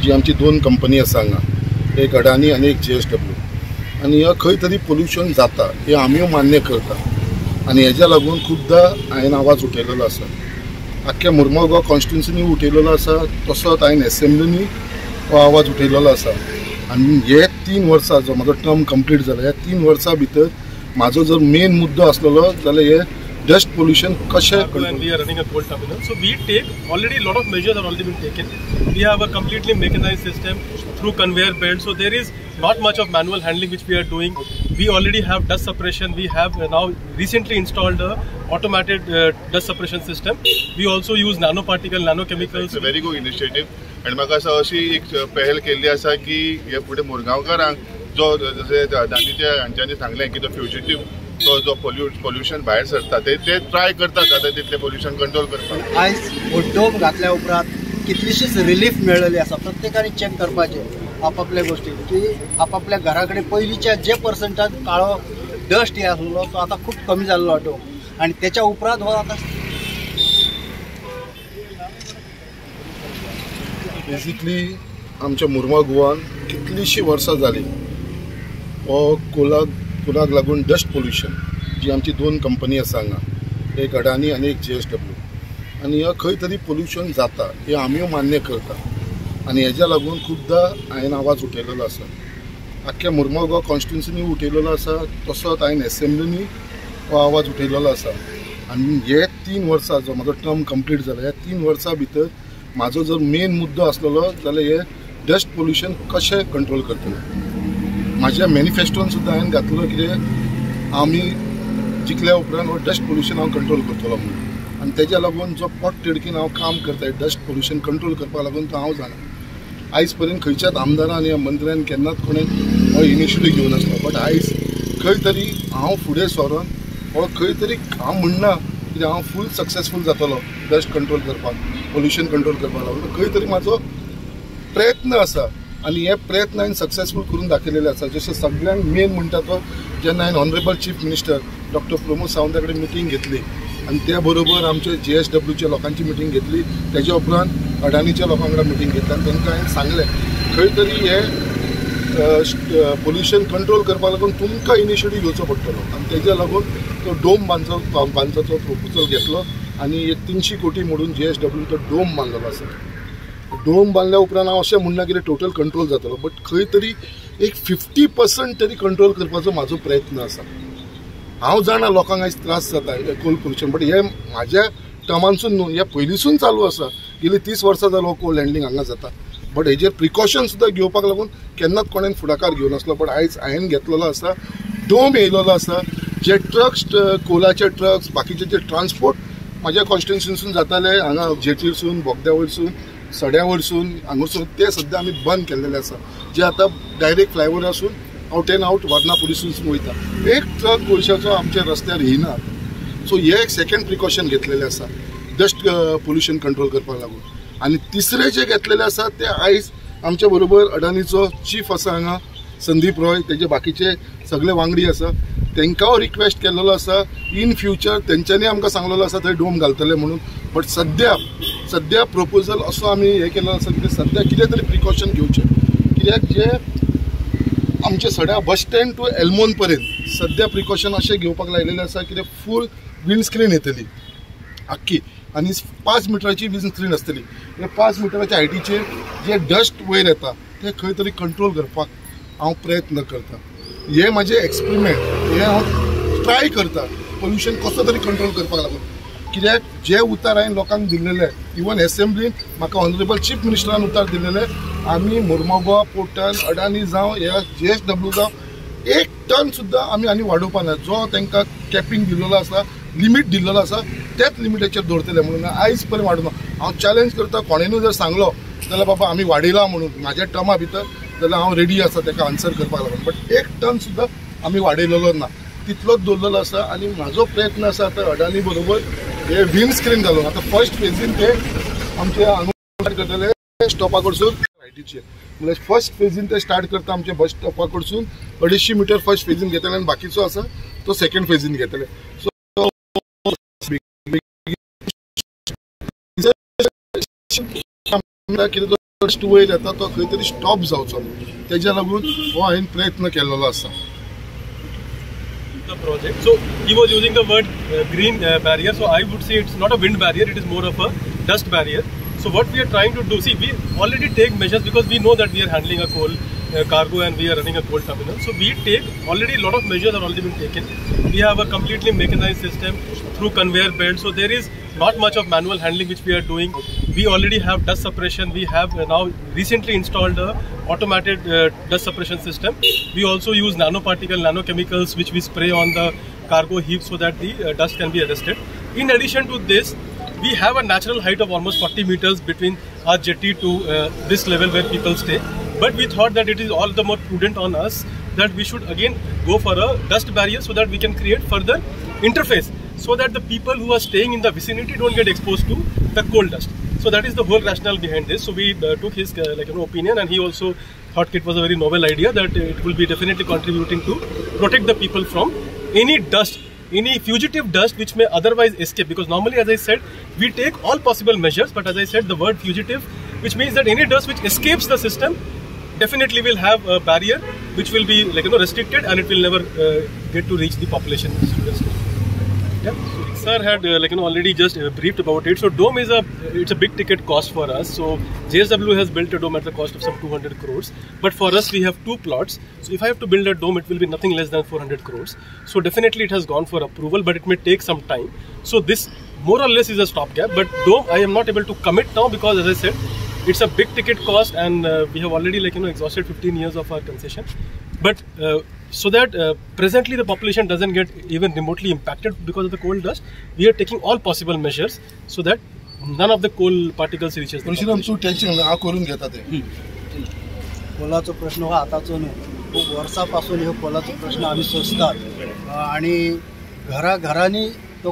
जी आमची दोन कंपनी आसा हांगा, एक अडानी आणि एक JSW, आणि ह्या खंय तरी पोल्यूशन जाता हे आम्ही मान्य करता आणि हेज्या लागून खूबदां हांवें आवाज उठयलेलो आसा, आख्ख्या मुर्मुगांव कॉन्स्टिट्युन्सीनी उठयलेलो आसा, तसोच हांवें एसेंब्लीनी हो आवाज उठयलेलो आसा। आणि हे 3 वर्सां जो म्हाजो टर्म कंप्लीट जाला, ह्या 3 वर्सां भितर म्हाजो जर मेन मुद्दो आसलेलो जाल्यार हे डस्ट pollution कशें control. We are running a coal terminal, so we take already lot of measures are already been taken. We have a completely mechanized system through conveyor belt, so there is not much of manual handling which we are doing. We already have dust suppression. We have now recently installed a automated dust suppression system. We also use nanoparticle, nanochemicals. It's a very good initiative. And म्हाका असं अशी एक पहल केल्ली आसा की हे फुडें मुरगांवकारांक जो जसे दानीच्या हांच्यांनी सांगलें की तो फ्युजिटिव्ह तो जो पोल्यूशन भायर सरता ते ट्राय करतात आता तितले पोल्यूशन कंट्रोल करपाक। आयज उद्योग घातल्या उपरांत कितलीशीच रिलीफ मेळ्ळेली आसा। प्रत्येकाने चेक करपाचे आपापल्या गोष्टी की आपापल्या घरा कडेन पयलींच्या जे पर्संटाज काळो डस्ट हे आसलो तो आता खूप कमी जाल्लो वाटो, आणि त्याच्या उपरांत हो आता बेसिकली आमच्या मुर्मुगांवान कितलीशीं वर्सां जाली हो कोलाक लागून डस्ट पोल्यूशन, जी आमची दोन कंपनी आसा हांगा, एक अडानी आणि एक JSW, आणि ह्या खंय तरी पोल्यूशन जाता हे आम्ही मान्य करता आणि हेज्या लागून खूबदां हांवें आवाज उठयलेलो आसा, आख्ख्या मुर्मुगांव कॉन्स्टिट्युन्सीनी उठयलेलो आसा, तसोच हांवें एसेंब्लीनी हो आवाज उठयलेलो आसा। आणि हे 3 वर्सां जो म्हाजो टर्म कंप्लीट जाला, ह्या 3 वर्सां भितर म्हाजो जर मेन मुद्दो आसलेलो जाल्यार हे डस्ट पोल्यूशन कशें कंट्रोल करतले। माझ्या मॅनिफेस्टोन सुद्दां हांवें घातलेलो कितें आमी जिखल्या उपरांत हो डस्ट पोल्यूशन हांव कंट्रोल करतलो म्हणून, आणि तेज्या लागून जो पोट तिडकीन हांव काम करता डस्ट पोल्यूशन कंट्रोल करपा लागून तो हांव जाणा। आयज पर्यंत खंयच्याच आमदारान या मंत्र्यान केन्नाच कोणें हो इनिशिएटीव घेवन आसलो, बट आयज खंय तरी हांव फुडें सरोन हो खंय तरी हांव म्हणना की हांव फूल सक्सेसफूल जातलो डस्ट कंट्रोल करपाक, पोल्यूशन कंट्रोल करपाक लागून खंय तरी म्हाजो प्रयत्न आसा, आणि हे प्रयत्न हांवें सक्सेसफूल करून दाखयलेले आसा। जशें सगळ्यांत मेन म्हणटा तो जेन्ना हांवें honourable chief minister doctor Pramod सावंता कडेन मिटींग घेतली आणि त्या बरोबर आमचे JSWच्या लोकांची मिटींग घेतली, तेज्या उपरांत अडानीच्या लोकां कडेन मिटींग घेतली आणि तांकां हांवें सांगलें खंय तरी हे पोल्यूशन कंट्रोल करपा लागून तुमकां इनिशिएटीव घेवचो पडटलो, आणि तेज्या लागून तो डोम बांदचो प्रपोजल घेतलो आणि 300 कोटी मोडून JSW तो डोम बांदलेलो आसा। डोम बांधल्या उपरांत हांव अशें म्हणना की टोटल कंट्रोल जातलो, बट खंय तरी एक 50% तरी कंट्रोल करपाचो म्हाजो प्रयत्न आसा। हांव जाणा लोकांक आयज त्रास जाता कोल पोल्यूशन, बट हे म्हाज्या टर्मानसून न्हू, हे पयलींसून चालू आसा, गेली 30 वर्सां जालो कोल हँडलिंग हांगा जाता, बट हेजेर प्रिकॉशन सुद्दां घेवपाक लागून केन्नाच कोणेन फुडाकार घेवन नासलो, बट आयज हांवें घेतलेलो आसा। डोम येयलेलो आसा, जे ट्रक्स कोलाचे ट्रक्स बाकीचे जे ट्रान्सपोर्ट म्हाज्या कॉन्स्टिट्युन्सीसून जाताले हांगा जेटीरसून बोगद्या वयरसून सड्या वयरसून हांगासून ते सद्या आमी बंद केल्लेले आसा, जे आतां डायरेक्ट फ्लायओव्हरासून आउट एंड आउट वारणा पुलिसून वयता, एक ट्रक गोंयच्याचो आमच्या रस्त्यार येयना। सो हे एक सेकंड प्रिकॉशन घेतलेले आसा डस्ट पोल्यूशन कंट्रोल करपाक लागून। आणि तिसरे जे घेतलेले आसा ते आयज आमच्या बरोबर अडानीचो चीफ आसा हांगा संदीप रॉय, तेजे बाकीचे सगळे वांगडी आसा, तांकां रिक्वेस्ट केल्लो आसा इन फ्युचर तेंच्यांनी आमकां सांगलेलो आसा थंय डोम घालतले म्हणून, बट सद्या प्रपोजल असो आमी हे केल्लो आसा की सद्या कितें तरी प्रिकॉशन घेवचे, कित्याक जे आमचे सड्या बस स्टँड टू एल्मोन पर्यंत सद्या प्रिकॉशन अशें घेवपाक लायलेलें आसा की फूल विंडस्क्रीन येतली आख्खी, आणि 5 मिटराची विंडस्क्रीन आसतली। हे 5 मिटराच्या हायटीचेर जे डस्ट वयर येता ते खंय तरी कंट्रोल करपाक हांव प्रयत्न करता। हे माझे एक्सपेरिमेंट, हे हांव ट्राय करता पोल्यूशन कसो तरी कंट्रोल करपाक लागून, कित्याक जे उतार हांवें लोकांक दिल्लेले, इवन एसेंब्लीन म्हाका ऑनरेबल चीफ मिनिस्टरान उतार दिल्लेले, आमी मुर्मुगांव पोर्टान अडानी जावं या JSW जावं 1 टन सुद्दां आमी आनी वाडोवपा ना, जो तांकां कॅपिंग दिल्लो आसा, लिमीट दिल्लो आसा त्याच लिमिटेचेर दवरतले म्हणून आयज पर्यंत वाडूना। हांव चॅलेंज करता कोणेनूय जर सांगलो जाल्यार बाबा आमी वाडयला म्हणून म्हाज्या टर्मा भितर, जाल्यार हांव रेडी आसा ताका आन्सर करपाक लागून, बट 1 टन सुद्दां आमी वाडयलेलो ना, तितलोच दवरलेलो आसा। आणि म्हाजो प्रयत्न आसा आता अडानी बरोबर हे विंड स्क्रीन घालून आता फर्स्ट फेजीन ते आमचे स्टार्ट करतले स्टॉपा कडसून रायटीचेर, म्हणजे फर्स्ट फेजीन ते स्टार्ट करता आमचे बस स्टॉपा कडसून 250 मीटर फर्स्ट फेजीन घेतले आणि बाकीचो आसा तो सेकंड फेजीन घेतले। सो कितें डस्ट वयर येता तो खंय तरी स्टॉप जावचो तेज्या लागून हो हांवें प्रयत्न केल्लो आसा. The project. So he was using the word green barrier. So I would say it's not a wind barrier. It is more of a dust barrier. So what we are trying to do, see, we already take measures because we know that we are handling a coal cargo and we are running a coal terminal. So we take already a lot of measures are already been taken. We have a completely mechanized system through conveyor belt. So there is not much of manual handling which we are doing. We already have dust suppression. We have now recently installed a automated dust suppression system. We also use nanochemicals which we spray on the cargo heap so that the dust can be arrested. In addition to this, we have a natural height of almost 40 meters between our jetty to this level where people stay. But we thought that it is all the more prudent on us that we should again go for a dust barrier so that we can create further interface so that the people who are staying in the vicinity don't get exposed to the coal dust. So that is the whole rationale behind this. So we took his opinion, and he also thought it was a very novel idea that it will be definitely contributing to protect the people from any dust, any fugitive dust which may otherwise escape. Because normally, as I said, we take all possible measures, but as I said, the word fugitive, which means that any dust which escapes the system definitely will have a barrier which will be restricted, and it will never get to reach the population. Yeah. Sir had already just briefed about it. So dome is it's a big ticket cost for us. So JSW has built a dome at the cost of some 200 crores. But for us, we have two plots. So if I have to build a dome, it will be nothing less than 400 crores. So definitely it has gone for approval, but it may take some time. So this more or less is a stopgap. But dome, I am not able to commit now because, as I said, it's a big ticket cost, and we have already exhausted 15 years of our concession. But so that presently the population doesn't get even remotely impacted because of the coal dust, we are taking all possible measures so that none of the coal particles reaches the population. कोलाचो प्रश्न हो आताचो न्हू, खूप वर्सांपासून ह्यो कोलाचो प्रश्न आमी सोंसतात आणि घराघरांनी तो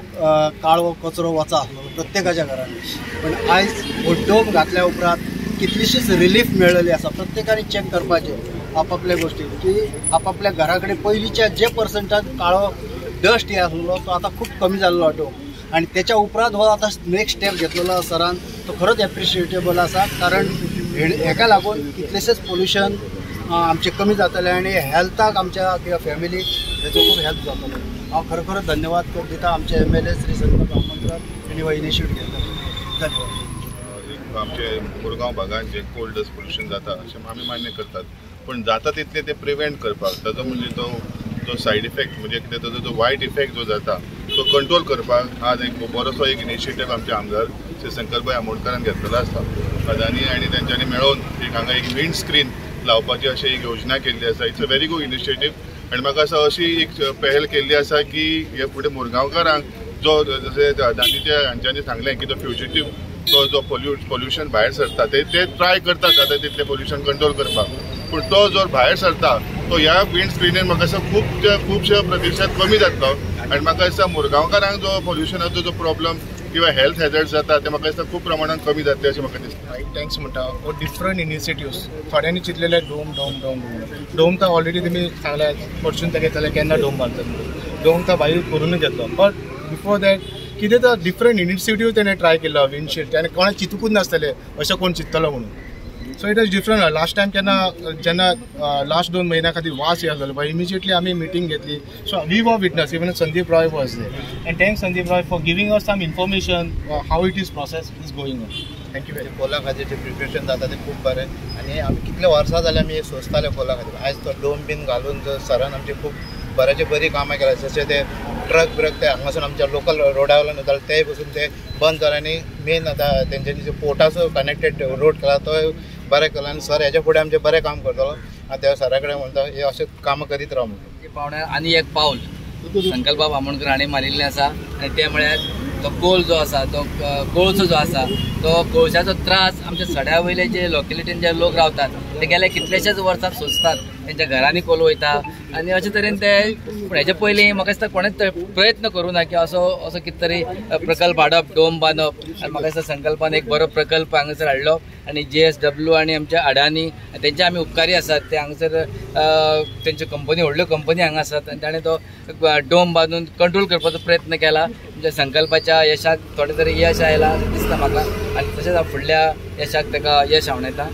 काळो कचरो वचा प्रत्येकाच्या घरांनी. पण आयज हो डोम घातल्या उपरांत कितलीशीच रिलीफ मेळ्ळली आसा. प्रत्येकाने चेक करपाचें आपापल्या गोष्टी की आपापल्या घराकडे पयलींच्या जे पर्संटाज काळो डस्ट हे आसलो तो आता खूप कमी जाल्लो डोम, आणि त्याच्या उपरांत हो आता नेक्स्ट स्टेप घेतलेलो सरान तो खरोच एप्रिशिएटेबल आसा. कारण हेका लागून कितलेशेच पोल्युशन आमचे कमी जातले आणि हेल्थाक आमच्या किंवा फॅमिली हेचो खूप हेल्प जातलो. हांव खरोखर धन्यवाद दिता आमचे MLA श्री संदीप बामणकर यांनी हो इनिशिएटीव घेतला. धन्यवाद. आमचे मुरगांव भागात जे कोल डस्ट पोल्युशन जाता अशें आमी मान्य करतात, पण जाता तितले ते प्रिवेंट करपाक ताजो म्हणजे जो सायड इफेक्ट म्हणजे कितें ताजो जो वायट इफेक्ट जो जाता तो कंट्रोल करपाक आज एक बरोसो एक इनिशिएटीव आमचे आमदार श्री शंकरभाई आमोणकरान घेतलेलो आसा. अदानी आनी तेंच्यांनी मेळून एक हांगा एक विंड स्क्रीन लावपाची अशी एक योजना केल्ली आसा. It's a very good initiative. आनी म्हाका असो अशी एक पहल केल्ली आसा की हे फुडें मुरगांवकारांक जो जशें दानीच्या हांच्यांनी सांगलें की तो फ्युजिटीव तो जो पोल्युशन भायर सरता ते ट्राय करतात जाता तितलें पोल्युशन कंट्रोल करपाक. पूण तो जर भायर सरता तो ह्या विंड स्क्रीनीन म्हाका दिसता खुबशे प्रतिशत कमी जातलो. आनी म्हाका दिसता मुरगांवकारांक जो पोल्युशनाचो जो प्रॉब्लम किंवा हेल्थ हॅझर्ड्स जाता ते म्हाका दिसता खूब प्रमाणात कमी जातले अशें म्हाका दिसता. टँक्स म्हणटा वो डिफरंट इनिशिएटिव्स थोड्यांनी चिंतलेले डोम तर ऑलरेडी तुमी सांगल्यात फॉर्च्यून ते घेतले केन्ना डोम बांदतात. डोम तर भायर करूनच घेतलो, बट बिफोर दॅट कितें तर डिफरंट इनिशिएटिव्ह तेणें ट्राय केलो विंडशील्ड, आनी कोणाक चिंतूकूच नासतलें अशें कोण चिंतलो म्हणून. So it is different. Last time जेन्ना लास्ट 2 महिन्या खातीर वास येयलो जालो इमिजिएटली आमी मिटींग घेतली. So we were witness, even Sandeep Roy was there, and thanks Sandeep Roy for giving us some information how it is process is going on. Thank you very much. कोला खातीर जे प्रिपरेशन जाता ते खूब बरें, आनी आमी कितले वर्सां जाले आमी सोंसताले कोला खातीर. आयज तो डोम बीन घालून सरान आमचे खूब बऱ्याचे बरी कामां केल्या. जशें ते ट्रक ब्रक ते हांगासून आमच्या लोकल रोडा वयल्यान येताले ते पसून ते बंद जाला, आनी मेन आतां तेंच्यांनी जो पोर्टाचो कनेक्टेड रोड केला तो बरें केला. आनी सर हेच्या फुडें आमचें बरें काम करतलो. हांव त्या सरा कडेन म्हणटा हे अशें कामां करीत राव म्हणून. पावण्यार आनी एक पावल संकल्पा बामणकर हाणें मारिल्लें आसा, आनी ते म्हळ्यार तो कोल जो आसा तो कोळसो जो आसा तो कोळशाचो त्रास आमच्या सड्या वयले जे लोकेलिटीन जे लोक रावतात ते गेले कितलेशेच वर्सां सोंसतात. तेंच्या घरांनी कोल वयता आनी अशे तरेन ते पूण हेच्या पयलीं म्हाका दिसता कोणेच प्रयत्न करूं ना की असो कितें तरी प्रकल्प हाडप डोम बांदप आनी म्हाका दिसता संकल्पान एक बरो प्रकल्प हांगासर हाडलो आनी JSW आनी आमच्या अडानी तेंचे आमी उपकारी आसात ते हांगासर तेंच्यो कंपनी व्हडल्यो कंपनी हांगा आसात आनी ताणें तो डोम बांदून कंट्रोल करपाचो प्रयत्न केला म्हणजे संकल्पाच्या यशाक थोडें तरी यश आयलां अशें दिसता म्हाका आनी तशेंच फुडल्या यशाक ताका यश हांव येता